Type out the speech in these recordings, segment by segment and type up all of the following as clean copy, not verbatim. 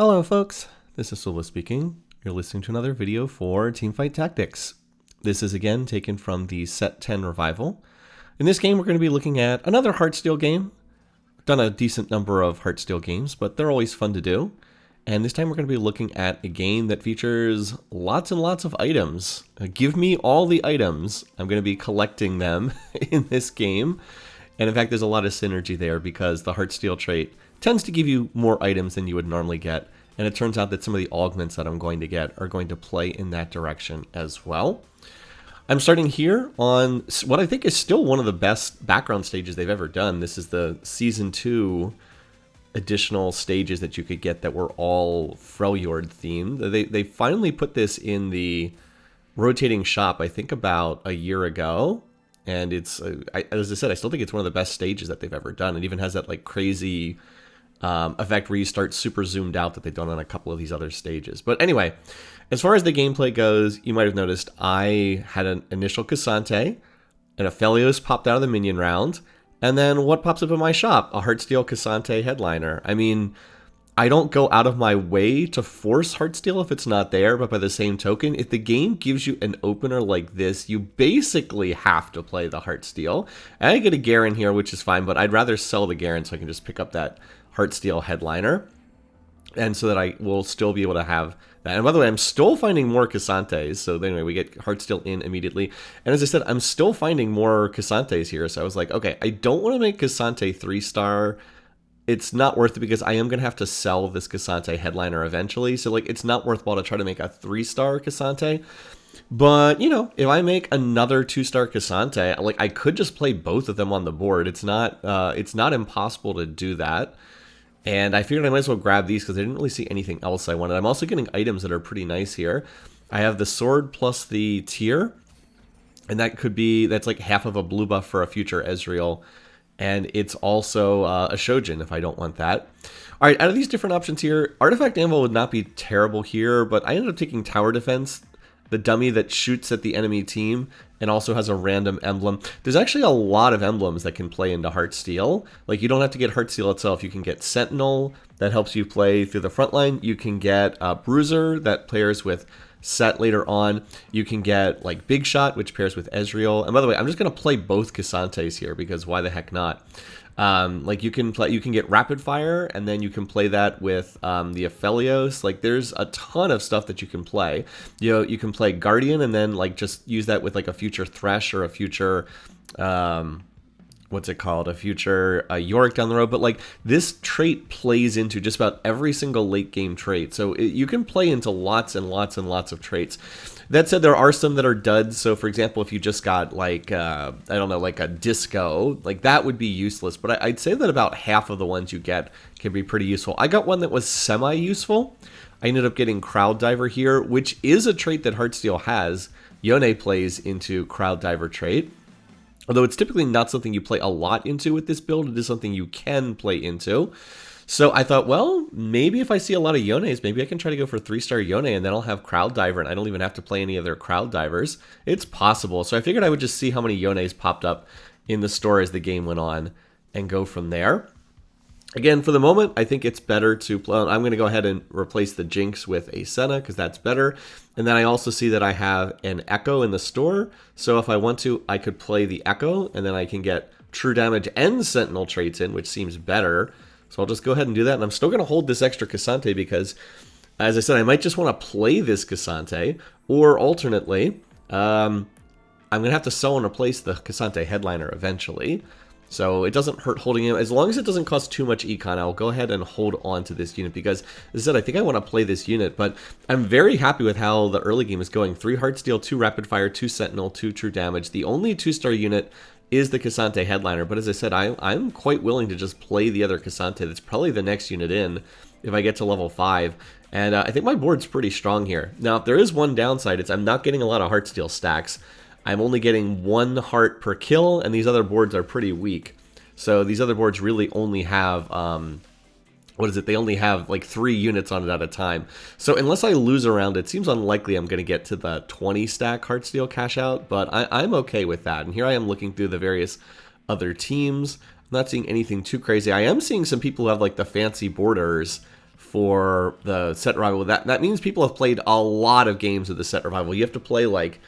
Hello folks, this is Sula speaking. You're listening to another video for Teamfight Tactics. This is again taken from the Set 10 Revival. In this game we're going to be looking at another Heartsteel game. I've done a decent number of Heartsteel games, but they're always fun to do. And this time we're going to be looking at a game that features lots and lots of items. Give me all the items. I'm going to be collecting them in this game. And in fact, there's a lot of synergy there because the Heartsteel trait tends to give you more items than you would normally get. And it turns out that some of the augments that I'm going to get are going to play in that direction as well. I'm starting here on what I think is still one of the best background stages they've ever done. This is the Season 2 additional stages that you could get that were all Freljord themed. They finally put this in the rotating shop, I think about a year ago. And it's, as I said, I still think it's one of the best stages that they've ever done. It even has that like crazy effect where you start super zoomed out that they've done on a couple of these other stages. But anyway, as far as the gameplay goes, you might have noticed I had an initial Cassante, an Aphelios popped out of the minion round, and then what pops up in my shop? A Heartsteel Cassante headliner. I mean, I don't go out of my way to force Heartsteel if it's not there, but by the same token, if the game gives you an opener like this, you basically have to play the Heartsteel. And I get a Garen here, which is fine, but I'd rather sell the Garen so I can just pick up that Heartsteel headliner, and so that I will still be able to have that. And by the way, I'm still finding more Cassantes, so anyway, we get Heartsteel in immediately. And as I said, I'm still finding more Cassantes here, so I was like, okay, I don't want to make Cassante 3-star. It's not worth it because I am going to have to sell this Cassante headliner eventually, so like it's not worthwhile to try to make a 3-star Cassante. But, you know, if I make another 2-star Cassante, like I could just play both of them on the board. It's not impossible to do that. And I figured I might as well grab these because I didn't really see anything else I wanted. I'm also getting items that are pretty nice here. I have the sword plus the tier, and that's like half of a blue buff for a future Ezreal. And it's also a Shojin if I don't want that. All right, out of these different options here, Artifact Anvil would not be terrible here, but I ended up taking Tower Defense, the dummy that shoots at the enemy team and also has a random emblem. There's actually a lot of emblems that can play into Heartsteel. Like, you don't have to get Heartsteel itself. You can get Sentinel, that helps you play through the front line. You can get Bruiser, that pairs with Set later on. You can get like Big Shot, which pairs with Ezreal. And by the way, I'm just going to play both Cassantes here because why the heck not? Like you can get Rapid Fire, and then you can play that with the Aphelios. Like there's a ton of stuff that you can play. You know, you can play Guardian, and then like just use that with like a future Thresh or a future what's it called? A future Yorick down the road. But like this trait plays into just about every single late game trait. So you can play into lots and lots and lots of traits. That said, there are some that are duds. So for example, if you just got like, I don't know, like a disco, like that would be useless. But I'd say that about half of the ones you get can be pretty useful. I got one that was semi-useful. I ended up getting Crowd Diver here, which is a trait that Heartsteel has. Yone plays into Crowd Diver trait. Although it's typically not something you play a lot into with this build, it is something you can play into. So I thought, well, maybe if I see a lot of Yones, maybe I can try to go for 3-star Yone, and then I'll have Crowd Diver, and I don't even have to play any other Crowd Divers. It's possible. So I figured I would just see how many Yones popped up in the store as the game went on and go from there. Again, for the moment, I think it's better to play. I'm going to go ahead and replace the Jinx with a Senna because that's better. And then I also see that I have an Echo in the store. So if I want to, I could play the Echo, and then I can get True Damage and Sentinel traits in, which seems better. So I'll just go ahead and do that. And I'm still going to hold this extra Cassante because, as I said, I might just want to play this Cassante. Or alternately, I'm going to have to sell and replace the Cassante headliner eventually. So it doesn't hurt holding him. As long as it doesn't cost too much econ, I'll go ahead and hold on to this unit because, as I said, I think I want to play this unit, but I'm very happy with how the early game is going. 3 Heartsteel, 2 Rapid Fire, 2 Sentinel, 2 True Damage. The only 2-star unit is the Cassante headliner, but as I said, I'm quite willing to just play the other Cassante. That's probably the next unit in if I get to level 5. And I think my board's pretty strong here. Now, if there is one downside, it's I'm not getting a lot of Heartsteel stacks. I'm only getting 1 heart per kill, and these other boards are pretty weak. So these other boards really only have, they only have like 3 units on it at a time. So unless I lose around, it seems unlikely I'm going to get to the 20 stack Heartsteel cash out, but I'm okay with that. And here I am looking through the various other teams. I'm not seeing anything too crazy. I am seeing some people who have like the fancy borders for the set revival. That means people have played a lot of games of the set revival. You have to play like,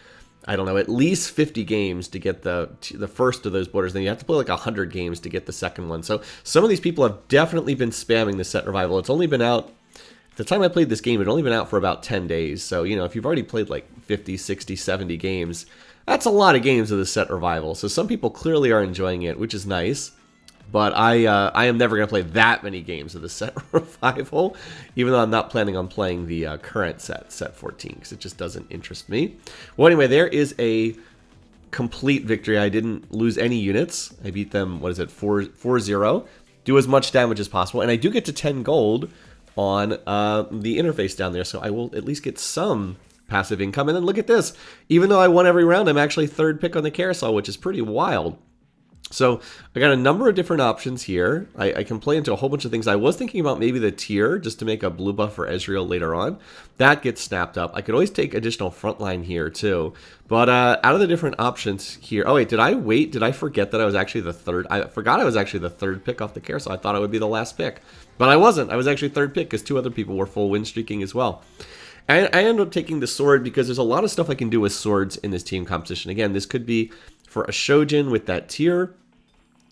I don't know, at least 50 games to get the first of those borders. Then you have to play like 100 games to get the second one. So some of these people have definitely been spamming the set revival. It's only been out, at the time I played this game, it had only been out for about 10 days. So, you know, if you've already played like 50, 60, 70 games, that's a lot of games of the set revival. So some people clearly are enjoying it, which is nice. But I am never going to play that many games of the set revival, even though I'm not planning on playing the current set 14, because it just doesn't interest me. Well, anyway, there is a complete victory. I didn't lose any units. I beat them, 4-0. Do as much damage as possible. And I do get to 10 gold on the interface down there, so I will at least get some passive income. And then look at this. Even though I won every round, I'm actually third pick on the carousel, which is pretty wild. So I got a number of different options here. I can play into a whole bunch of things. I was thinking about maybe the tier just to make a blue buff for Ezreal later on. That gets snapped up. I could always take additional frontline here too. But out of the different options here, oh wait, did I forget that I was actually the third? I forgot I was actually the third pick off the carousel. I thought I would be the last pick, but I wasn't. I was actually third pick because 2 other people were full win streaking as well. And I ended up taking the sword because there's a lot of stuff I can do with swords in this team competition. Again, this could be for a Shojin with that tier.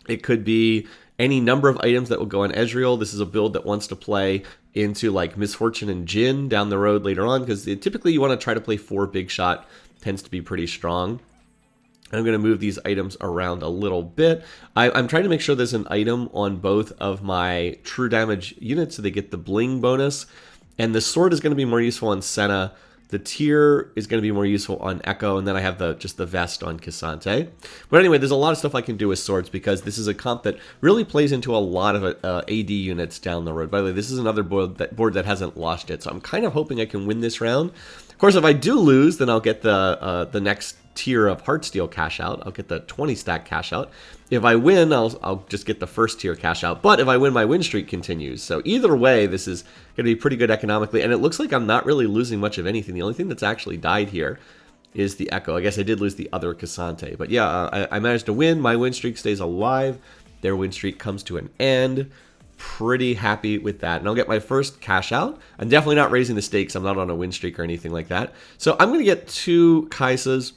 It could be any number of items that will go on Ezreal. This is a build that wants to play into like Misfortune and Jhin down the road later on, because typically you want to try to play 4 big shot. Tends to be pretty strong. I'm going to move these items around a little bit. I'm trying to make sure there's an item on both of my true damage units so they get the bling bonus. And the sword is going to be more useful on Senna. The tier is going to be more useful on Echo, and then I have just the vest on Cassante. But anyway, there's a lot of stuff I can do with swords because this is a comp that really plays into a lot of AD units down the road. By the way, this is another board that hasn't lost yet, so I'm kind of hoping I can win this round. Of course, if I do lose, then I'll get the next tier of Heartsteel cash out. I'll get the 20 stack cash out. If I win, I'll just get the first tier cash out. But if I win, my win streak continues. So either way, this is going to be pretty good economically. And it looks like I'm not really losing much of anything. The only thing that's actually died here is the Echo. I guess I did lose the other Cassante. But yeah, I managed to win. My win streak stays alive. Their win streak comes to an end. Pretty happy with that. And I'll get my first cash out. I'm definitely not raising the stakes. I'm not on a win streak or anything like that. So I'm going to get 2 Kaisas.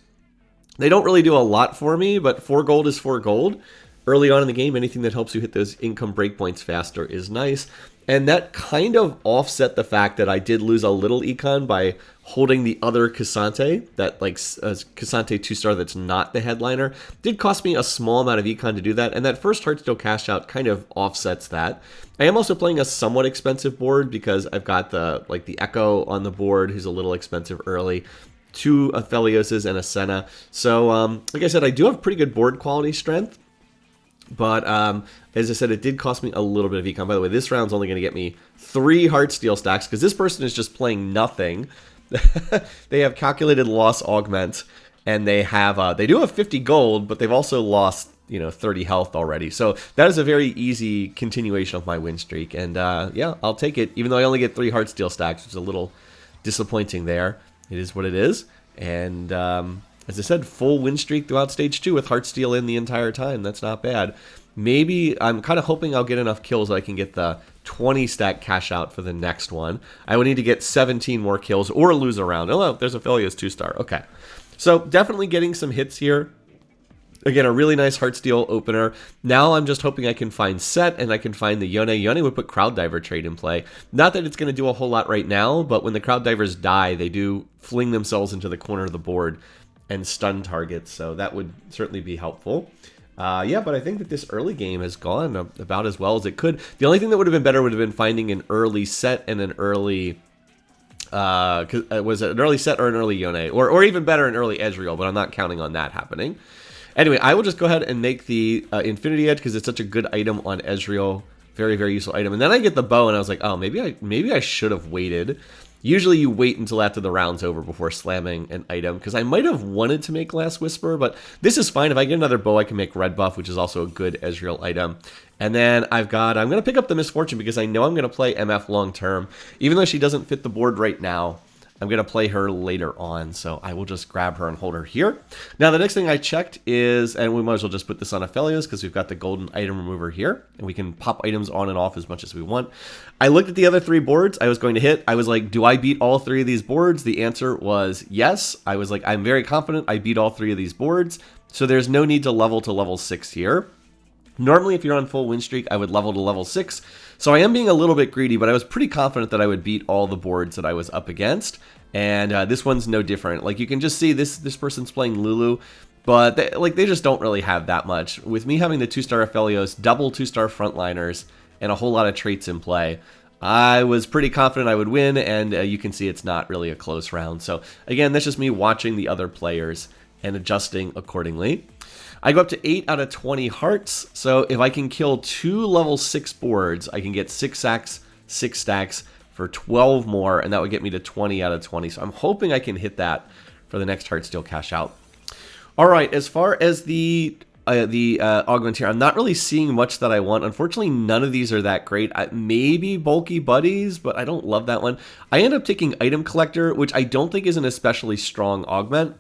They don't really do a lot for me, but 4 gold is 4 gold. Early on in the game, anything that helps you hit those income breakpoints faster is nice. And that kind of offset the fact that I did lose a little econ by holding the other Cassante, that like Cassante 2-star that's not the headliner. Did cost me a small amount of econ to do that, and that first Heartsteel cash out kind of offsets that. I am also playing a somewhat expensive board because I've got the Echo on the board, who's a little expensive early. 2 Aphelioses and a Senna. So, like I said, I do have pretty good board quality strength. But, as I said, it did cost me a little bit of econ. By the way, this round's only going to get me 3 Heartsteel stacks, because this person is just playing nothing. They have calculated loss augment, and they do have 50 gold, but they've also lost, 30 health already. So that is a very easy continuation of my win streak. And, yeah, I'll take it, even though I only get 3 Heartsteel stacks, which is a little disappointing there. It is what it is. And as I said, full win streak throughout stage 2 with Heartsteel in the entire time. That's not bad. Maybe I'm kind of hoping I'll get enough kills so I can get the 20 stack cash out for the next one. I would need to get 17 more kills or lose a round. Oh, there's Aphelios 2-star. Okay. So definitely getting some hits here. Again, a really nice Heartsteel opener. Now I'm just hoping I can find Set and I can find the Yone. Yone would put Crowd Diver trade in play. Not that it's going to do a whole lot right now, but when the Crowd Divers die, they do fling themselves into the corner of the board and stun targets, so that would certainly be helpful. Yeah, but I think that this early game has gone about as well as it could. The only thing that would have been better would have been finding an early Set and an early... was it an early Set or an early Yone? Or even better, an early Ezreal, but I'm not counting on that happening. Anyway, I will just go ahead and make the Infinity Edge because it's such a good item on Ezreal. Very, very useful item. And then I get the bow, and I was like, oh, maybe I should have waited. Usually you wait until after the round's over before slamming an item, because I might have wanted to make Last Whisper, but this is fine. If I get another bow, I can make Red Buff, which is also a good Ezreal item. And then I'm going to pick up the Misfortune because I know I'm going to play MF long term. Even though she doesn't fit the board right now, I'm going to play her later on, so I will just grab her and hold her here. Now, the next thing I checked is, and we might as well just put this on Aphelios because we've got the golden item remover here, and we can pop items on and off as much as we want. I looked at the other 3 boards I was going to hit. I was like, do I beat all 3 of these boards? The answer was yes. I was like, I'm very confident I beat all 3 of these boards, so there's no need to level 6 here. Normally, if you're on full win streak, I would level to level 6. So I am being a little bit greedy, but I was pretty confident that I would beat all the boards that I was up against. And this one's no different. Like, you can just see this person's playing Lulu, but they just don't really have that much. With me having the 2-star Aphelios, double 2-star frontliners, and a whole lot of traits in play, I was pretty confident I would win, and you can see it's not really a close round. So again, that's just me watching the other players and adjusting accordingly. I go up to 8 out of 20 hearts, so if I can kill 2 level 6 boards, I can get 6 stacks for 12 more, and that would get me to 20 out of 20. So I'm hoping I can hit that for the next Heartsteel cash out. All right, as far as the augment here, I'm not really seeing much that I want. Unfortunately, none of these are that great. Maybe Bulky Buddies, but I don't love that one. I end up taking Item Collector, which I don't think is an especially strong augment.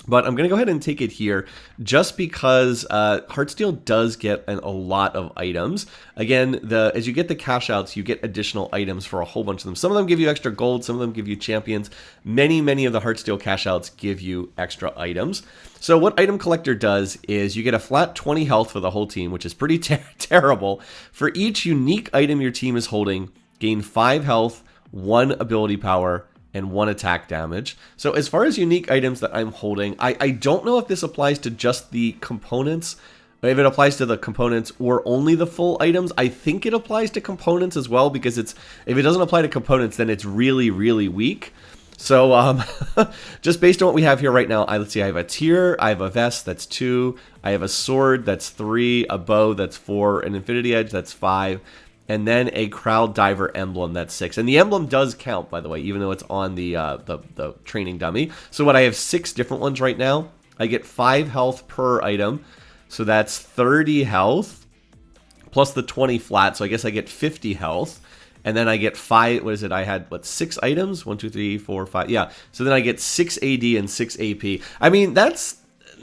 But I'm going to go ahead and take it here just because Heartsteel does get a lot of items. Again, as you get the cash outs, you get additional items for a whole bunch of them. Some of them give you extra gold, some of them give you champions. Many of the Heartsteel cash outs give you extra items. So what Item Collector does is you get a flat 20 health for the whole team, which is pretty terrible. For each unique item your team is holding, gain 5 health, 1 ability power, and 1 attack damage. So as far as unique items that I'm holding, I don't know if this applies to just the components, if it applies to the components or only the full items. I think it applies to components as well, because if it doesn't apply to components, then it's really weak. So just based on what we have here right now, let's see, I have a tier, I have a vest, that's 2, I have a sword, that's 3, a bow, that's 4, an infinity edge, that's 5, and then a crowd diver emblem, that's 6. And the emblem does count, by the way, even though it's on the training dummy. So what, I have 6 different ones right now. I get 5 health per item, so that's 30 health, plus the 20 flat, so I guess I get 50 health. And then I get 5, what is it, I had, 6 items? 1, 2, 3, 4, 5, yeah. So then I get 6 AD and 6 AP. I mean, that's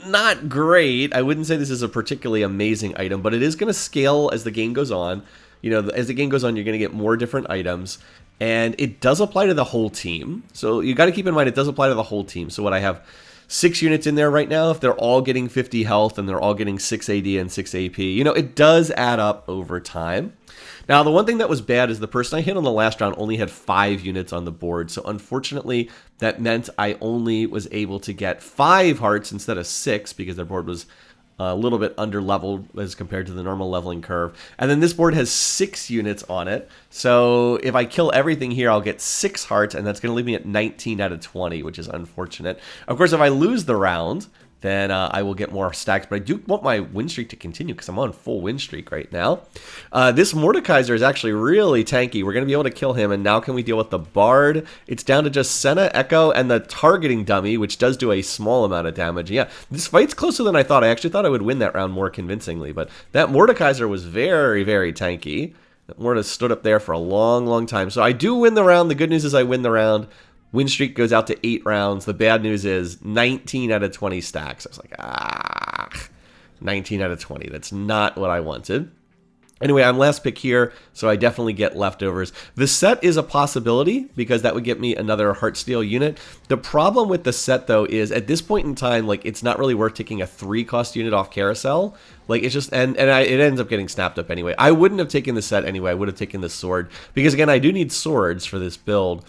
not great. I wouldn't say this is a particularly amazing item, but it is going to scale as the game goes on. You know, as the game goes on, you're going to get more different items, and it does apply to the whole team. So you got to keep in mind, it does apply to the whole team. So what, I have 6 units in there right now. If they're all getting 50 health and they're all getting 6 AD and 6 AP, you know, it does add up over time. Now, the one thing that was bad is the person I hit on the last round only had 5 units on the board. So unfortunately, that meant I only was able to get 5 hearts instead of 6 because their board was a little bit under leveled as compared to the normal leveling curve. And then this board has 6 units on it. So if I kill everything here, I'll get 6 hearts, and that's going to leave me at 19 out of 20, which is unfortunate. Of course, if I lose the round, then I will get more stacks. But I do want my win streak to continue because I'm on full win streak right now. This Mordekaiser is actually really tanky. We're going to be able to kill him. And now can we deal with the Bard? It's down to just Senna, Echo, and the targeting dummy, which does do a small amount of damage. Yeah, this fight's closer than I thought. I actually thought I would win that round more convincingly. But that Mordekaiser was very tanky. Morda stood up there for a long time. So I do win the round. The good news is I win the round. Win streak goes out to 8 rounds. The bad news is 19 out of 20 stacks. I was like, 19 out of 20. That's not what I wanted. Anyway, I'm last pick here, so I definitely get leftovers. The set is a possibility because that would get me another Heartsteel unit. The problem with the set, though, is at this point in time, like, it's not really worth taking a 3-cost unit off carousel. Like, it's just, it ends up getting snapped up anyway. I wouldn't have taken the set anyway. I would have taken the sword because, again, I do need swords for this build.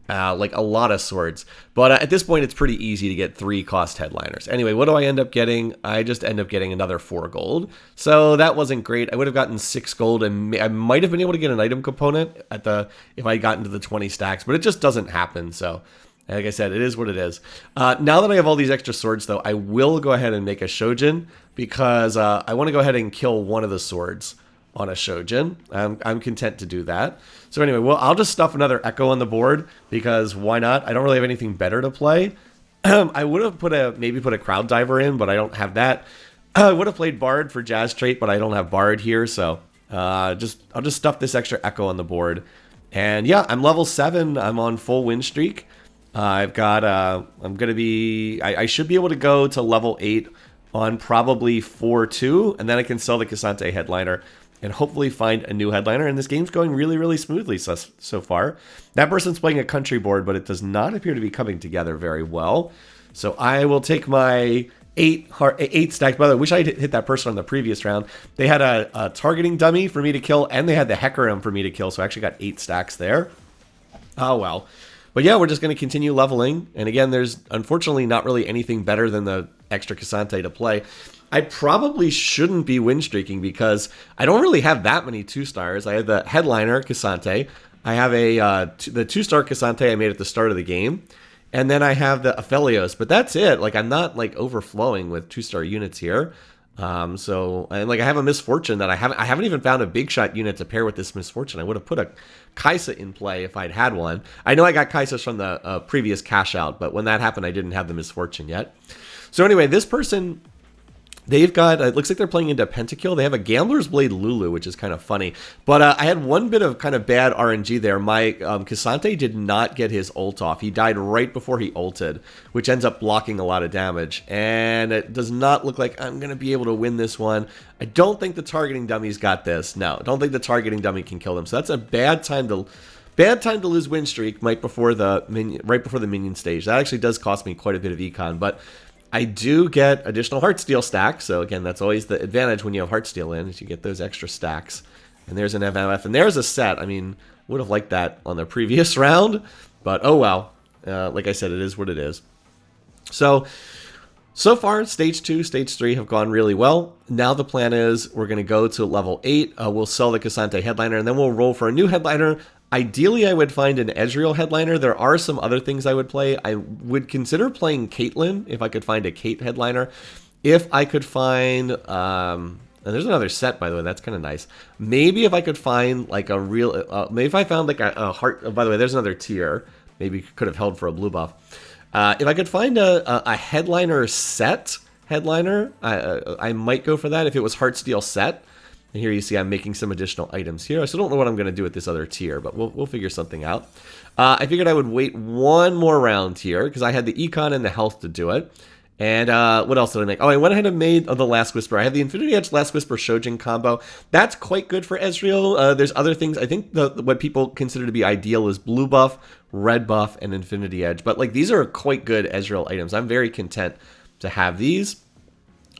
Like a lot of swords. But at this point, it's pretty easy to get 3-cost headliners. Anyway, what do I end up getting? I just end up getting another 4 gold. So that wasn't great. I would have gotten 6 gold, and I might have been able to get an item component if I got into the 20 stacks, but it just doesn't happen. So, like I said, it is what it is. Now that I have all these extra swords, though, I will go ahead and make a Shojin because I want to go ahead and kill one of the swords on a Shojin. I'm content to do that. So anyway, well, I'll just stuff another Echo on the board because why not? I don't really have anything better to play. I would have maybe put a Crowd Diver in, but I don't have that. I would have played Bard for Jazz trait, but I don't have Bard here, so I'll just stuff this extra Echo on the board. And yeah, I'm level 7. I'm on full win streak. I've got, I'm going to be, I should be able to go to level 8 on probably 4-2, and then I can sell the Cassante headliner and hopefully find a new headliner. And this game's going really, really smoothly so far. That person's playing a country board, but it does not appear to be coming together very well. So I will take my 8 stacks. By the way, I wish I hit that person on the previous round. They had a targeting dummy for me to kill, and they had the Hecarim for me to kill, so I actually got 8 stacks there. Oh, well. But yeah, we're just going to continue leveling. And again, there's unfortunately not really anything better than the extra Cassante to play. I probably shouldn't be win streaking because I don't really have that many 2-stars. I have the headliner Cassante. I have the 2-star Cassante I made at the start of the game. And then I have the Aphelios, but that's it. Like, I'm not like overflowing with 2-star units here. So and like I have a Misfortune that I haven't even found a big shot unit to pair with this Misfortune. I would have put a Kaisa in play if I'd had one. I know I got Kaisas from the previous cash out, but when that happened, I didn't have the Misfortune yet. So anyway, this person, they've got, it looks like they're playing into Pentakill. They have a Gambler's Blade Lulu, which is kind of funny. But I had one bit of kind of bad RNG there. My Cassante did not get his ult off. He died right before he ulted, which ends up blocking a lot of damage. And it does not look like I'm going to be able to win this one. I don't think the targeting dummy's got this. No, I don't think the targeting dummy can kill them. So that's a bad time to lose win streak right before the minion stage. That actually does cost me quite a bit of econ, but I do get additional Heartsteel stacks, so again, that's always the advantage when you have Heartsteel in, is you get those extra stacks. And there's an MMF, and there's a set. I mean, would have liked that on the previous round, but oh well. Like I said, it is what it is. So far, Stage 2, Stage 3 have gone really well. Now the plan is we're going to go to level 8. We'll sell the Cassante headliner, and then we'll roll for a new headliner. Ideally, I would find an Ezreal headliner. There are some other things I would play. I would consider playing Caitlyn if I could find a Kate headliner. If I could find... and there's another set, by the way. That's kind of nice. Maybe if I could find like a real... maybe if I found like a heart... by the way, there's another tier. Maybe could have held for a blue buff. If I could find a headliner set headliner, I might go for that if it was Heartsteel set. And here you see I'm making some additional items here. I still don't know what I'm going to do with this other tier, but we'll figure something out. I figured I would wait one more round here because I had the econ and the health to do it. And what else did I make? Oh, I went ahead and made the Last Whisper. I have the Infinity Edge Last Whisper Shojin combo. That's quite good for Ezreal. There's other things. I think what people consider to be ideal is blue buff, red buff, and Infinity Edge. But like these are quite good Ezreal items. I'm very content to have these.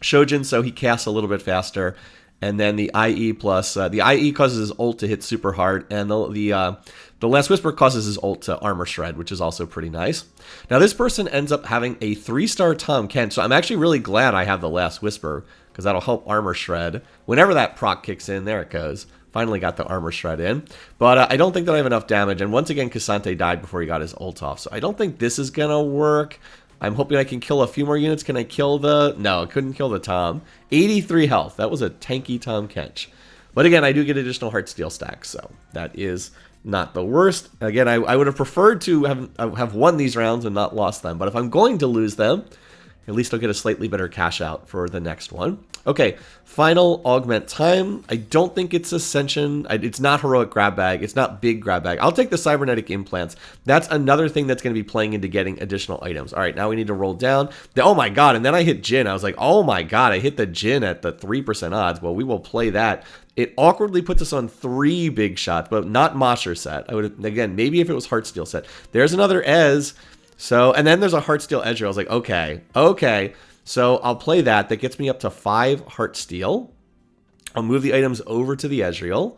Shojin, so he casts a little bit faster. And then the IE plus, the IE causes his ult to hit super hard, and the Last Whisper causes his ult to armor shred, which is also pretty nice. Now this person ends up having a 3-star Tom Kent, so I'm actually really glad I have the Last Whisper, because that'll help armor shred. Whenever that proc kicks in, there it goes. Finally got the armor shred in. But I don't think that I have enough damage, and once again, Cassante died before he got his ult off, so I don't think this is going to work. I'm hoping I can kill a few more units. Can I kill the... No, I couldn't kill the Tom. 83 health. That was a tanky Tom Kench. But again, I do get additional Heartsteel stacks, so that is not the worst. Again, I would have preferred to have won these rounds and not lost them. But if I'm going to lose them, at least I'll get a slightly better cash out for the next one. Okay, final augment time. I don't think it's Ascension. It's not Heroic Grab Bag. It's not Big Grab Bag. I'll take the Cybernetic Implants. That's another thing that's going to be playing into getting additional items. All right, now we need to roll down. Oh my god, and then I hit Jhin. I was like, oh my god, I hit the Jhin at the 3% odds. Well, we will play that. It awkwardly puts us on 3 big shots, but not Mosher set. I would, again, maybe if it was Heartsteel set. There's another Ez. So, and then there's a Heartsteel Ezreal. I was like, okay. So I'll play that. That gets me up to 5 Heartsteel. I'll move the items over to the Ezreal.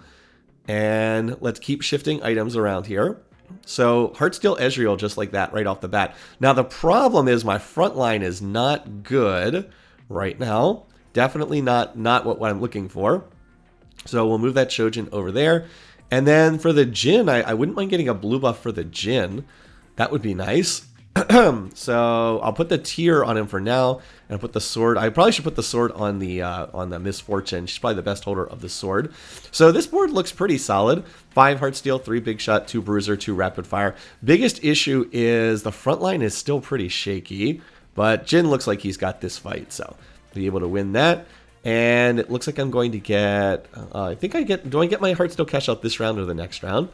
And let's keep shifting items around here. So Heartsteel Ezreal just like that right off the bat. Now the problem is my front line is not good right now. Definitely not what I'm looking for. So we'll move that Shojin over there. And then for the Jhin, I wouldn't mind getting a blue buff for the Jhin. That would be nice. So I'll put the tier on him for now, and I'll put the sword. I probably should put the sword on the Misfortune. She's probably the best holder of the sword. So this board looks pretty solid. 5 Heartsteel, 3 Big Shot, 2 Bruiser, 2 Rapid Fire. Biggest issue is the front line is still pretty shaky, but Jhin looks like he's got this fight, so be able to win that. And it looks like I'm going to get, do I get my Heartsteel cash out this round or the next round?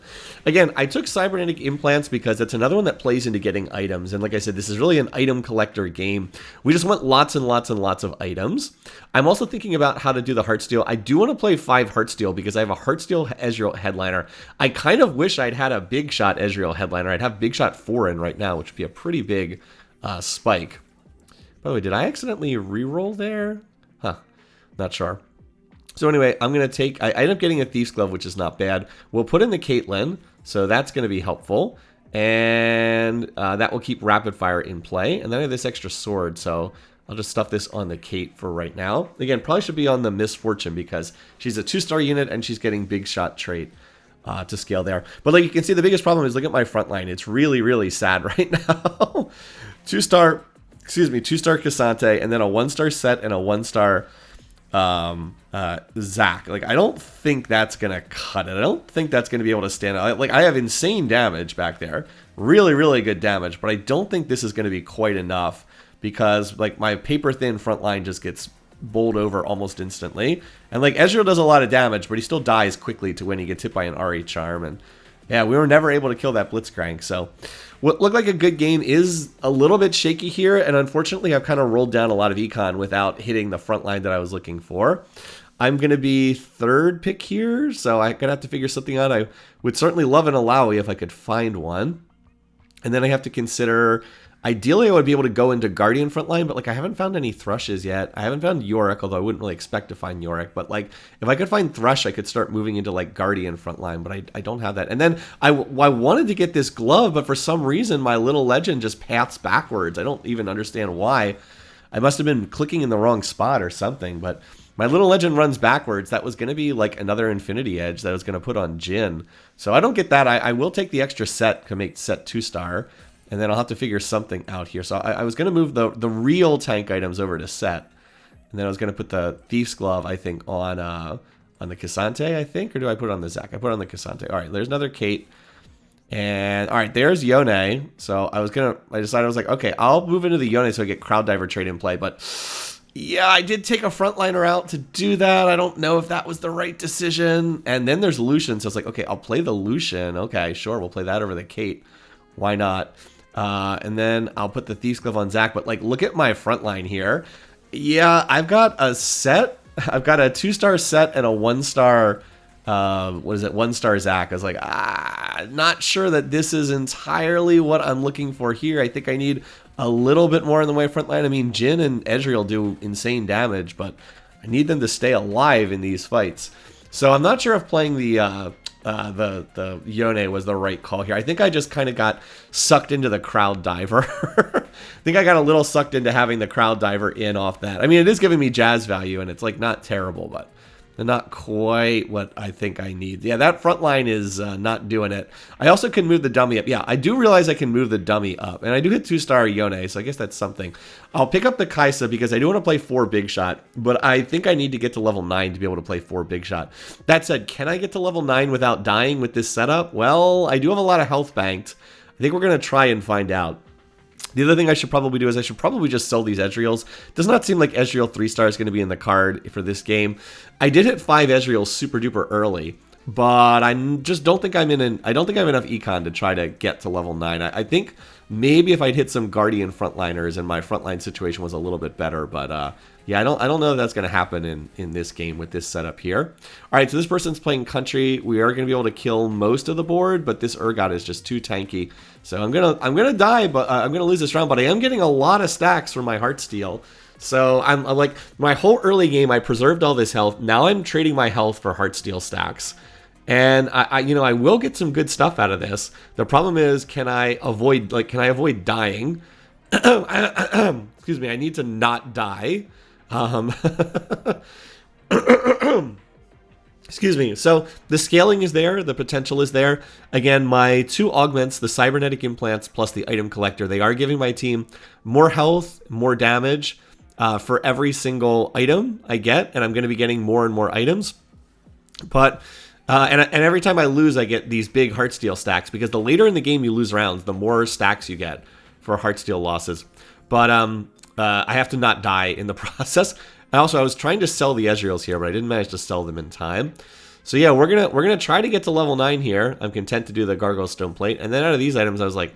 Again, I took cybernetic implants because it's another one that plays into getting items. And like I said, this is really an item collector game. We just want lots and lots and lots of items. I'm also thinking about how to do the Heartsteel. I do want to play 5 Heartsteel because I have a Heartsteel Ezreal headliner. I kind of wish I'd had a Big Shot Ezreal headliner. I'd have Big Shot 4 in right now, which would be a pretty big spike. By the way, did I accidentally reroll there? Huh. Not sure. So anyway, I'm going to take... I end up getting a Thief's Glove, which is not bad. We'll put in the Caitlyn, so that's going to be helpful. And that will keep Rapid Fire in play. And then I have this extra sword, so I'll just stuff this on the Kate for right now. Again, probably should be on the Misfortune because she's a 2-star unit and she's getting Big Shot trait to scale there. But like you can see, the biggest problem is look at my front line. It's really, really sad right now. 2-star Cassante, and then a 1-star Set and a 1-star... Zac. Like, I don't think that's gonna cut it. I don't think that's gonna be able to stand out. Like, I have insane damage back there, really, really good damage, but I don't think this is gonna be quite enough because like my paper thin front line just gets bowled over almost instantly. And like Ezreal does a lot of damage, but he still dies quickly to when he gets hit by an RE charm. And yeah, we were never able to kill that Blitzcrank. So what looked like a good game is a little bit shaky here, and unfortunately I've kind of rolled down a lot of econ without hitting the front line that I was looking for. I'm going to be 3rd pick here, so I'm going to have to figure something out. I would certainly love an Alawi if I could find one. And then I have to consider... Ideally, I would be able to go into Guardian frontline, but like I haven't found any Thrushes yet. I haven't found Yorick, although I wouldn't really expect to find Yorick. But like if I could find Thrush, I could start moving into like Guardian frontline, but I don't have that. And then I wanted to get this glove, but for some reason my little legend just paths backwards. I don't even understand why. I must have been clicking in the wrong spot or something, but my little legend runs backwards. That was going to be like another Infinity Edge that I was going to put on Jhin. So I don't get that. I will take the extra Set to make Set 2-star. And then I'll have to figure something out here. So I was going to move the real tank items over to Set. And then I was going to put the Thief's Glove, I think, on the Cassante, I think. Or do I put it on the Zac? I put it on the Cassante. All right, there's another Kate. And, all right, there's Yone. So I decided I was like, okay, I'll move into the Yone so I get Crowd Diver trade in play. But, yeah, I did take a frontliner out to do that. I don't know if that was the right decision. And then there's Lucian. So it's like, okay, I'll play the Lucian. Okay, sure, we'll play that over the Kate. Why not? And then I'll put the Thief's Glove on Zac, but like, look at my front line here. Yeah, I've got a Set. I've got a 2-star Set and a 1-star, 1-star Zac. I was like, not sure that this is entirely what I'm looking for here. I think I need a little bit more in the way of front line. I mean, Jhin and Ezreal do insane damage, but I need them to stay alive in these fights. So I'm not sure if playing the Yone was the right call here. I think I just kind of got sucked into the Crowd Diver. I think I got a little sucked into having the Crowd Diver in off that. I mean, it is giving me jazz value, and it's like not terrible, but not quite what I think I need. Yeah, that front line is not doing it. I also can move the dummy up. Yeah, I do realize I can move the dummy up, and I do hit 2-star Yone, so I guess that's something. I'll pick up the Kaisa because I do want to play 4 Big Shot, but I think I need to get to level 9 to be able to play 4 Big Shot. That said, can I get to level 9 without dying with this setup? Well, I do have a lot of health banked. I think we're going to try and find out. The other thing I should probably do is I should probably just sell these Ezreals. Does not seem like Ezreal 3-star is going to be in the card for this game. I did hit 5 Ezreals super duper early, but I just don't think I don't think I have enough econ to try to get to level 9. I think maybe if I'd hit some Guardian frontliners and my frontline situation was a little bit better, but yeah, I don't know if that's going to happen in this game with this setup here. All right, so this person's playing Country. We are going to be able to kill most of the board, but this Urgot is just too tanky. So I'm gonna die, but I'm gonna lose this round. But I am getting a lot of stacks from my Heartsteel. So I'm like, my whole early game, I preserved all this health. Now I'm trading my health for Heartsteel stacks. And I will get some good stuff out of this. The problem is, can I avoid dying? Excuse me, I need to not die. Excuse me. So the scaling is there. The potential is there. Again, my 2 augments, the cybernetic implants plus the item collector, they are giving my team more health, more damage for every single item I get. And I'm going to be getting more and more items. But and every time I lose, I get these big Heartsteel stacks, because the later in the game you lose rounds, the more stacks you get for Heartsteel losses. But I have to not die in the process. I was trying to sell the Ezreals here, but I didn't manage to sell them in time. So yeah, we're gonna try to get to level 9 here. I'm content to do the Gargoyle Stone Plate, and then out of these items, I was like,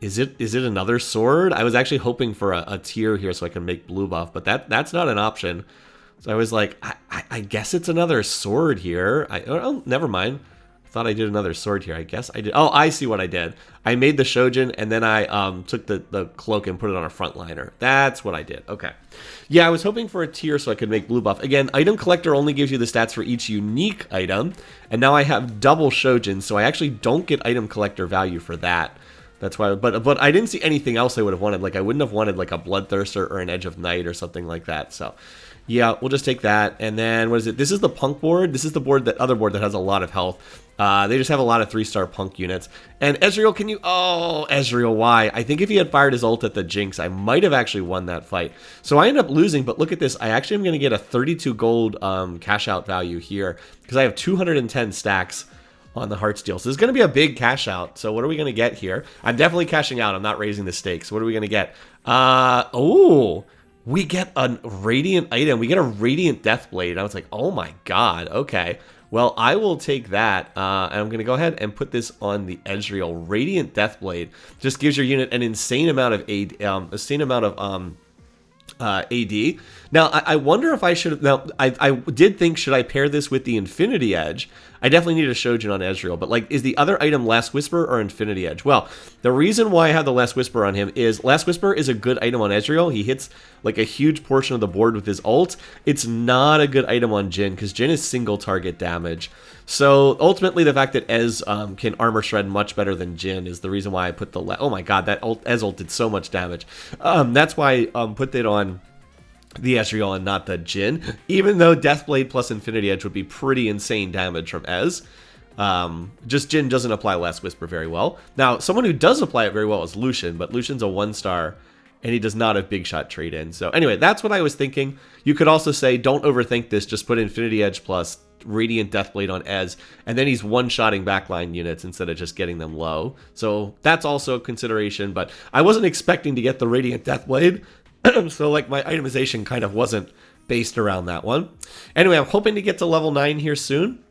is it another sword? I was actually hoping for a tier here so I can make blue buff, but that's not an option. So I was like, I guess it's another sword here. Oh, never mind. I thought I did another sword here. I guess I did. Oh, I see what I did. I made the Shojin, and then I took the cloak and put it on a frontliner. That's what I did. Okay. Yeah, I was hoping for a tier so I could make blue buff. Again, item collector only gives you the stats for each unique item, and now I have double Shojin, so I actually don't get item collector value for that. That's why, but I didn't see anything else I would have wanted. Like, I wouldn't have wanted like a Bloodthirster or an Edge of Night or something like that. So yeah, we'll just take that. And then what is it? This is the Punk board. This is the other board that has a lot of health. They just have a lot of 3-star Punk units. And Ezreal, can you... Oh, Ezreal, why? I think if he had fired his ult at the Jinx, I might have actually won that fight. So I end up losing, but look at this. I actually am going to get a 32 gold cash out value here because I have 210 stacks on the Heartsteel. So this is going to be a big cash out. So what are we going to get here? I'm definitely cashing out. I'm not raising the stakes. What are we going to get? Oh... We get a Radiant item. We get a Radiant Deathblade. I was like, oh my god, okay. Well, I will take that, and I'm going to go ahead and put this on the Ezreal. Radiant Deathblade just gives your unit an insane amount of AD. Now, I wonder if I should have... Now, I did think, should I pair this with the Infinity Edge? I definitely need a Shojin on Ezreal, but like, is the other item Last Whisper or Infinity Edge? Well, the reason why I have the Last Whisper on him is Last Whisper is a good item on Ezreal. He hits like a huge portion of the board with his ult. It's not a good item on Jhin because Jhin is single target damage. So ultimately, the fact that Ez can armor shred much better than Jhin is the reason why I put the... Oh my god, that Ez ult did so much damage. That's why I put it on the Ezreal and not the Jhin, even though Deathblade plus Infinity Edge would be pretty insane damage from Ez. Just Jhin doesn't apply Last Whisper very well. Now, someone who does apply it very well is Lucian, but Lucian's a 1-star, and he does not have Big Shot trade-in. So anyway, that's what I was thinking. You could also say, don't overthink this, just put Infinity Edge plus Radiant Deathblade on Ez, and then he's one-shotting backline units instead of just getting them low. So that's also a consideration, but I wasn't expecting to get the Radiant Deathblade, so like my itemization kind of wasn't based around that one. Anyway, I'm hoping to get to level 9 here soon.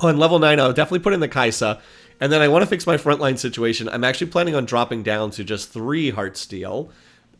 On level 9, I'll definitely put in the Kaisa, and then I want to fix my frontline situation. I'm actually planning on dropping down to just 3 Heartsteel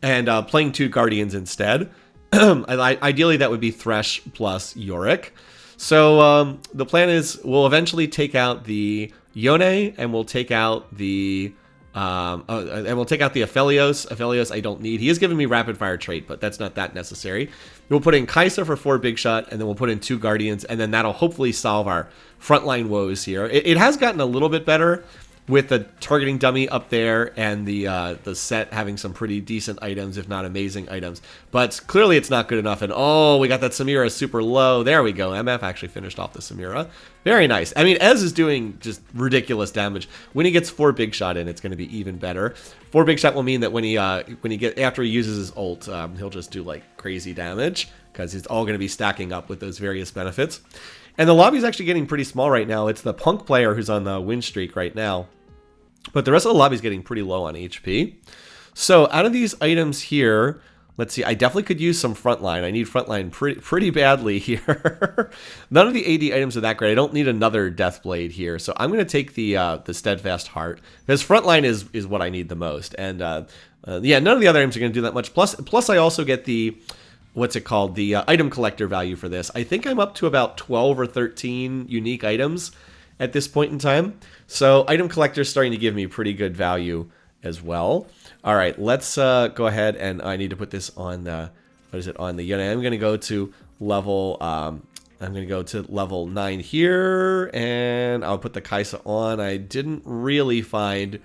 and playing 2 Guardians instead. Ideally, that would be Thresh plus Yorick. So the plan is we'll eventually take out the Yone, and we'll take out the Aphelios. Aphelios I don't need. He is giving me rapid fire trait, but that's not that necessary. We'll put in Kaisa for 4 big shot, and then we'll put in 2 Guardians, and then that'll hopefully solve our frontline woes here. It has gotten a little bit better with the targeting dummy up there and the set having some pretty decent items, if not amazing items. But clearly it's not good enough. And oh, we got that Samira super low. There we go. MF actually finished off the Samira. Very nice. I mean, Ez is doing just ridiculous damage. When he gets 4 big shot in, it's going to be even better. 4 big shot will mean that when he after he uses his ult, he'll just do like crazy damage because it's all going to be stacking up with those various benefits. And the lobby's actually getting pretty small right now. It's the Punk player who's on the win streak right now. But the rest of the lobby is getting pretty low on HP. So out of these items here, let's see. I definitely could use some frontline. I need frontline pretty badly here. None of the AD items are that great. I don't need another Deathblade here. So I'm going to take the Steadfast Heart. Because frontline is what I need the most. And yeah, none of the other items are going to do that much. Plus I also get the... What's it called? The item collector value for this. I think I'm up to about 12 or 13 unique items at this point in time. So item collector is starting to give me pretty good value as well. All right, let's go ahead, and I need to put this on the, what is it, on the Yone. I'm going to go to level, level 9 here, and I'll put the Kaisa on. I didn't really find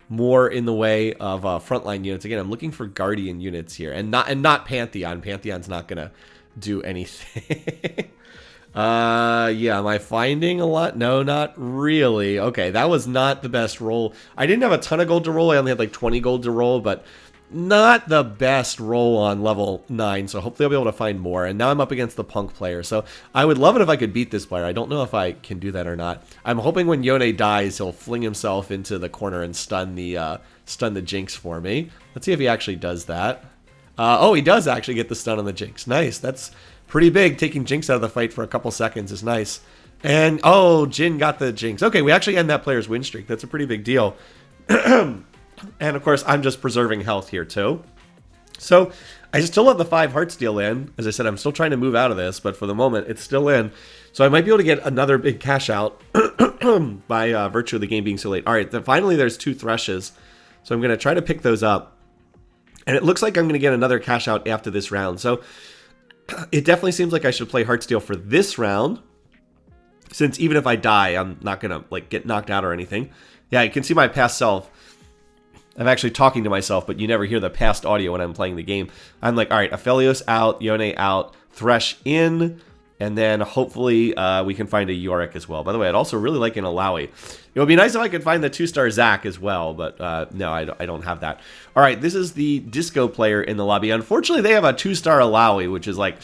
more in the way of frontline units. Again, I'm looking for Guardian units here, and not Pantheon. Pantheon's not going to do anything. Yeah, am I finding a lot? No, not really. Okay, that was not the best roll. I didn't have a ton of gold to roll. I only had like 20 gold to roll, but not the best roll on level 9, so hopefully I'll be able to find more. And now I'm up against the Punk player, so I would love it if I could beat this player. I don't know if I can do that or not. I'm hoping when Yone dies, he'll fling himself into the corner and stun the Jinx for me. Let's see if he actually does that. Oh, he does actually get the stun on the Jinx. Nice. That's pretty big. Taking Jinx out of the fight for a couple seconds is nice. And, oh, Jhin got the Jinx. Okay, we actually end that player's win streak. That's a pretty big deal. And, of course, I'm just preserving health here, too. So, I still have the 5 Heartsteel in. As I said, I'm still trying to move out of this, but for the moment, it's still in. So, I might be able to get another big cash out by virtue of the game being so late. All right, then finally, there's 2 Threshes. So, I'm going to try to pick those up. And it looks like I'm going to get another cash out after this round. So, it definitely seems like I should play Heartsteel for this round. Since even if I die, I'm not going to like get knocked out or anything. Yeah, you can see my past self. I'm actually talking to myself, but you never hear the past audio when I'm playing the game. I'm like, all right, Aphelios out, Yone out, Thresh in, and then hopefully we can find a Yorick as well. By the way, I'd also really like an Alawi. It would be nice if I could find the 2-star Zac as well, but no, I don't have that. All right, this is the Disco player in the lobby. Unfortunately, they have a 2-star Alawi, which is like...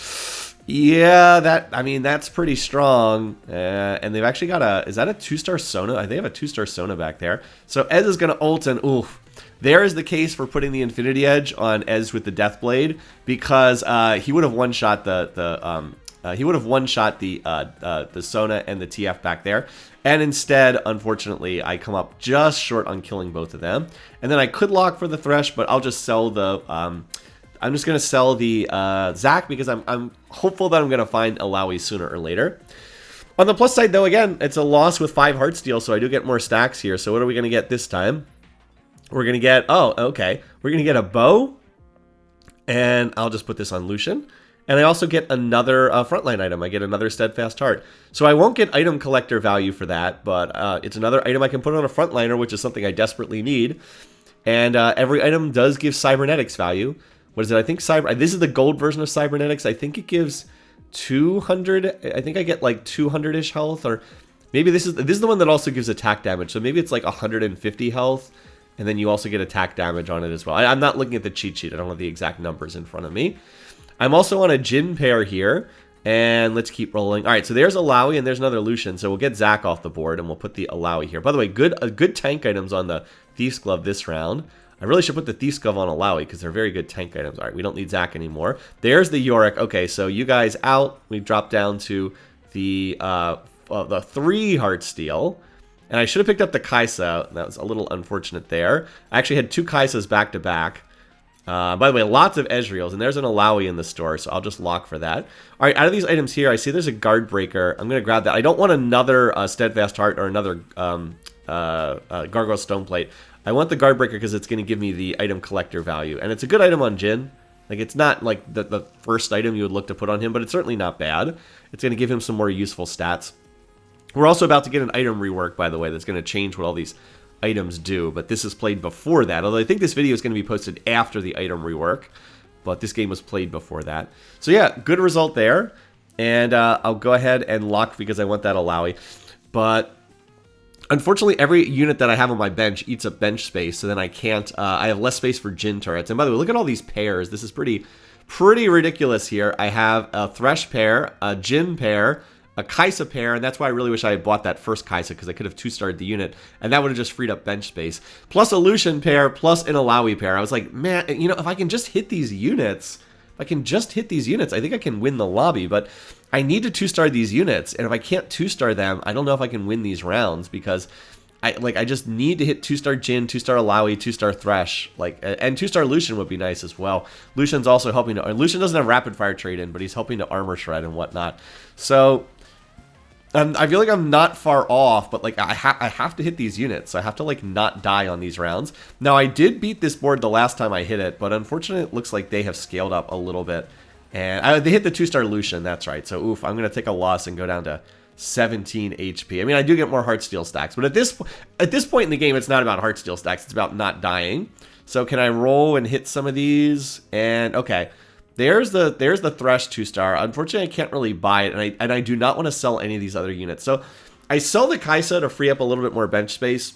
yeah, that's pretty strong. And they've actually got a... is that a 2-star Sona? They have a 2-star Sona back there. So Ez is going to ult and oof. There is the case for putting the Infinity Edge on Ez with the Deathblade because he would have one-shot the Sona and the TF back there. And instead, unfortunately, I come up just short on killing both of them. And then I could lock for the Thresh, but I'll just sell the... I'm just going to sell the Zac because I'm hopeful that I'm going to find Alawi sooner or later. On the plus side, though, again, it's a loss with 5 Heartsteel, so I do get more stacks here. So what are we going to get this time? We're going to get... oh, okay. We're going to get a bow. And I'll just put this on Lucian. And I also get another frontline item. I get another Steadfast Heart. So I won't get item collector value for that, but it's another item I can put on a frontliner, which is something I desperately need. And every item does give cybernetics value. What is it? I think this is the gold version of cybernetics. I think it gives 200. I think I get like 200-ish health, or maybe this is the one that also gives attack damage. So maybe it's like 150 health, and then you also get attack damage on it as well. I'm not looking at the cheat sheet. I don't have the exact numbers in front of me. I'm also on a Jhin pair here, and let's keep rolling. All right, so there's Alawi and there's another Lucian. So we'll get Zac off the board, and we'll put the Alawi here. By the way, good tank items on the Thief's Glove this round. I really should put the Thief's Glove on Alawi because they're very good tank items. All right, we don't need Zac anymore. There's the Yorick. Okay, so you guys out. We've dropped down to the 3 Heartsteel. And I should have picked up the Kaisa. That was a little unfortunate there. I actually had 2 Kaisas back-to-back. By the way, lots of Ezreals. And there's an Alawi in the store, so I'll just lock for that. All right, out of these items here, I see there's a Guard Breaker. I'm going to grab that. I don't want another Steadfast Heart or another Gargoyle Stone Plate. I want the Guard Breaker because it's going to give me the item collector value. And it's a good item on Jhin. Like, it's not like the first item you would look to put on him, but it's certainly not bad. It's going to give him some more useful stats. We're also about to get an item rework, by the way, that's going to change what all these items do. But this is played before that. Although I think this video is going to be posted after the item rework. But this game was played before that. So yeah, good result there. And I'll go ahead and lock because I want that Alawi. But... unfortunately, every unit that I have on my bench eats up bench space, so then I can't... I have less space for Jhin turrets. And by the way, look at all these pairs. This is pretty ridiculous here. I have a Thresh pair, a Jhin pair, a Kaisa pair, and that's why I really wish I had bought that first Kaisa, because I could have 2-starred the unit, and that would have just freed up bench space. Plus a Lucian pair, plus an Alawi pair. I was like, man, you know, if I can just hit these units... I think I can win the lobby, but I need to 2-star these units, and if I can't 2-star them, I don't know if I can win these rounds, because I just need to hit 2-star Jhin, 2-star Alawi, 2-star Thresh, and 2-star Lucian would be nice as well. Lucian's also helping to... Lucian doesn't have rapid fire trade in, but he's helping to armor shred and whatnot. So... I feel like I'm not far off, but like I have to hit these units. I have to like not die on these rounds. Now I did beat this board the last time I hit it, but unfortunately it looks like they have scaled up a little bit. And they hit the 2-star Lucian, that's right. So oof, I'm gonna take a loss and go down to 17 HP. I mean, I do get more Heartsteel stacks, but at this point in the game, it's not about Heartsteel stacks. It's about not dying. So can I roll and hit some of these? And okay. There's the Thresh 2-star. Unfortunately, I can't really buy it, and I do not want to sell any of these other units. So I sell the Kaisa to free up a little bit more bench space,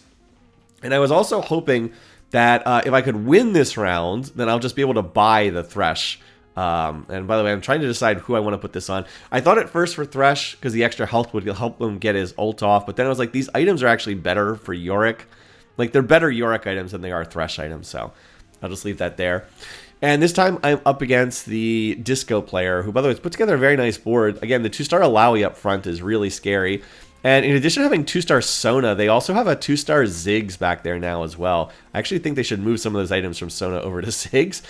and I was also hoping that if I could win this round, then I'll just be able to buy the Thresh. And by the way, I'm trying to decide who I want to put this on. I thought at first for Thresh, because the extra health would help him get his ult off, but then I was like, these items are actually better for Yorick. Like, they're better Yorick items than they are Thresh items, so I'll just leave that there. And this time I'm up against the Disco player, who, by the way, has put together a very nice board. Again, the 2-star Alawi up front is really scary. And in addition to having 2-star Sona, they also have a 2-star Ziggs back there now as well. I actually think they should move some of those items from Sona over to Ziggs.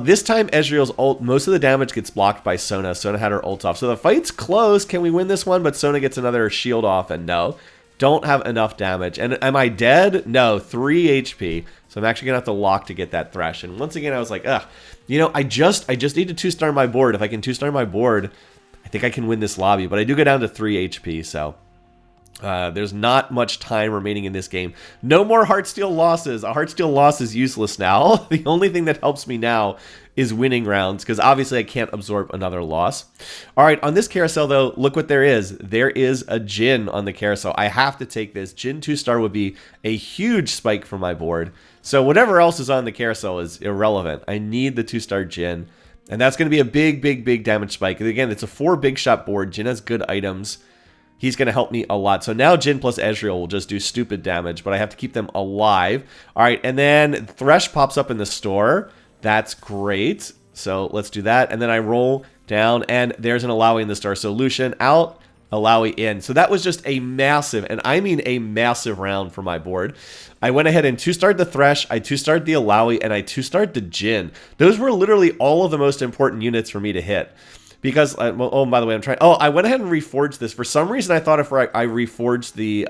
This time, Ezreal's ult, most of the damage gets blocked by Sona. Sona had her ult off. So the fight's close. Can we win this one? But Sona gets another shield off, and no. Don't have enough damage. And am I dead? No, 3 HP. So I'm actually going to have to lock to get that Thresh. And once again, I was like, ugh. You know, I just need to 2-star my board. If I can 2-star my board, I think I can win this lobby. But I do go down to 3 HP, so... there's not much time remaining in this game. No more Heartsteel losses. A Heartsteel loss is useless now. The only thing that helps me now is winning rounds, because obviously I can't absorb another loss. All right, on this carousel, though, look what there is. There is a Jhin on the carousel. I have to take this. Jhin 2-star would be a huge spike for my board. So whatever else is on the carousel is irrelevant. I need the 2-star Jhin, and that's going to be a big, big, big damage spike. And again, it's a 4 big shot board. Jhin has good items. He's going to help me a lot. So now Jhin plus Ezreal will just do stupid damage, but I have to keep them alive. All right, and then Thresh pops up in the store. That's great. So let's do that. And then I roll down, and there's an Alawi in the store. So Lucian out, Alawi in. So that was just a massive, and I mean a massive round for my board. I went ahead and 2-starred the Thresh, I 2-starred the Alawi, and I 2-starred the Jhin. Those were literally all of the most important units for me to hit. Because, oh, by the way, I went ahead and reforged this. For some reason, I thought if I reforged the,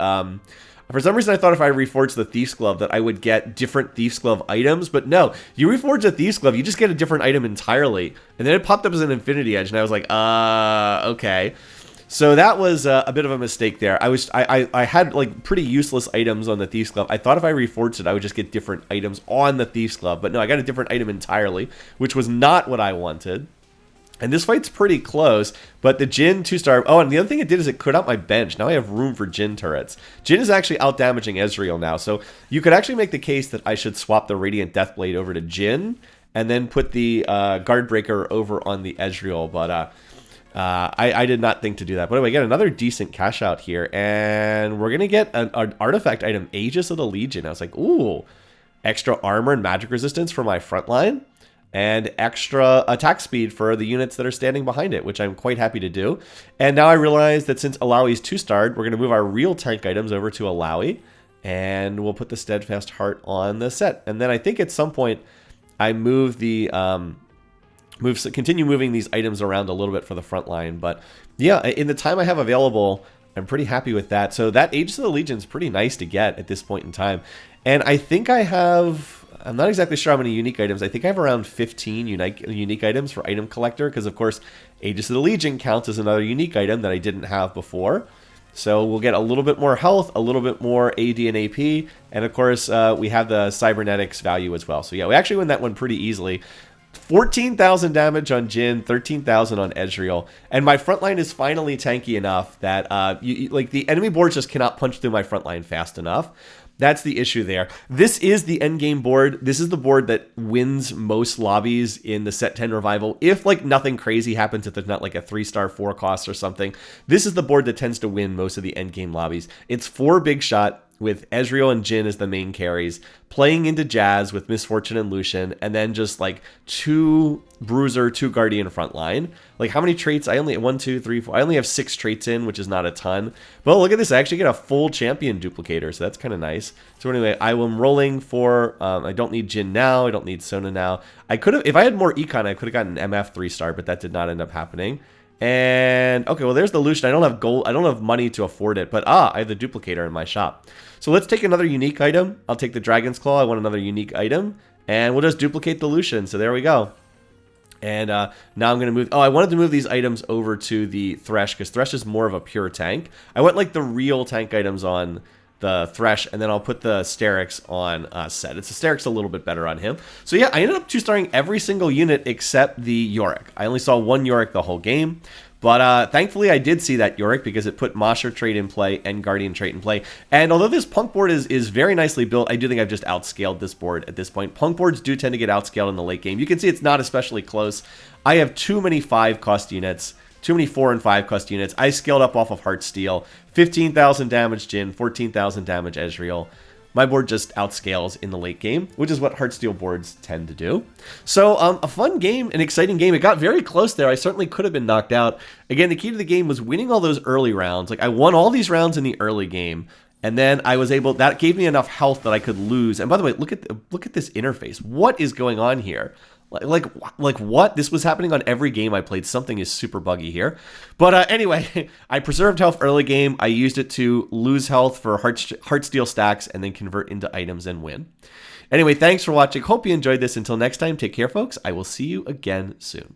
Thief's Glove that I would get different Thief's Glove items. But no, you reforge the Thief's Glove, you just get a different item entirely. And then it popped up as an Infinity Edge, and I was like, okay. So that was a bit of a mistake there. I had like pretty useless items on the Thief's Glove. I thought if I reforged it, I would just get different items on the Thief's Glove. But no, I got a different item entirely, which was not what I wanted. And this fight's pretty close, but the Jhin 2-star... Oh, and the other thing it did is it cleared out my bench. Now I have room for Jhin turrets. Jhin is actually out-damaging Ezreal now, so you could actually make the case that I should swap the Radiant Deathblade over to Jhin, and then put the Guard Breaker over on the Ezreal, but I did not think to do that. But anyway, get another decent cash out here, and we're going to get an artifact item, Aegis of the Legion. I was like, ooh, extra armor and magic resistance for my front line. And extra attack speed for the units that are standing behind it, which I'm quite happy to do. And now I realize that since Alawi's 2-starred, we're going to move our real tank items over to Alawi, and we'll put the Steadfast Heart on the set. And then I think at some point I move the continue moving these items around a little bit for the front line. But yeah, in the time I have available, I'm pretty happy with that. So that Aegis of the Legion is pretty nice to get at this point in time. And I think I have... I'm not exactly sure how many unique items. I think I have around 15 unique items for item collector, because of course Aegis of the Legion counts as another unique item that I didn't have before. So we'll get a little bit more health, a little bit more AD and AP, and of course we have the cybernetics value as well. So yeah, we actually win that one pretty easily. 14,000 damage on Jhin, 13,000 on Ezreal, and my front line is finally tanky enough that like the enemy boards just cannot punch through my front line fast enough. That's the issue there. This is the endgame board. This is the board that wins most lobbies in the set 10 revival. If like nothing crazy happens, if there's not like a 3-star 4 cost or something, this is the board that tends to win most of the endgame lobbies. It's 4 big shot with Ezreal and Jhin as the main carries, playing into Jazz with Misfortune and Lucian, and then just like 2 Bruiser, 2 Guardian front line. Like how many traits? I only have 1, 2, 3, 4. I only have 6 traits in, which is not a ton. But look at this. I actually get a full champion duplicator, so that's kind of nice. So anyway, I am rolling for, I don't need Jhin now. I don't need Sona now. I could have, if I had more econ, I could have gotten an MF 3-star, but that did not end up happening. And okay, well, there's the Lucian. I don't have gold. I don't have money to afford it, but I have the duplicator in my shop. So let's take another unique item. I'll take the Dragon's Claw. I want another unique item, and we'll just duplicate the Lucian. So there we go. And now I'm going to move... Oh, I wanted to move these items over to the Thresh, because Thresh is more of a pure tank. I want like the real tank items on the Thresh, and then I'll put the Sterix on Set. It's the Sterix a little bit better on him. So yeah, I ended up 2-starring every single unit except the Yorick. I only saw 1 Yorick the whole game. But thankfully, I did see that Yorick, because it put Mosher trait in play and Guardian trait in play. And although this Punk board is very nicely built, I do think I've just outscaled this board at this point. Punk boards do tend to get outscaled in the late game. You can see it's not especially close. I have too many 5-cost units, too many 4 and 5-cost units. I scaled up off of Heartsteel. 15,000 damage Jhin, 14,000 damage Ezreal. my board just outscales in the late game, which is what Heartsteel boards tend to do. So a fun game, an exciting game. It got very close there. I certainly could have been knocked out. Again, the key to the game was winning all those early rounds. Like I won all these rounds in the early game. And then I was able, that gave me enough health that I could lose. And by the way, look at this interface. What is going on here? Like what? This was happening on every game I played. Something is super buggy here. But anyway, I preserved health early game. I used it to lose health for Heartsteel stacks and then convert into items and win. Anyway, thanks for watching. Hope you enjoyed this. Until next time, take care, folks. I will see you again soon.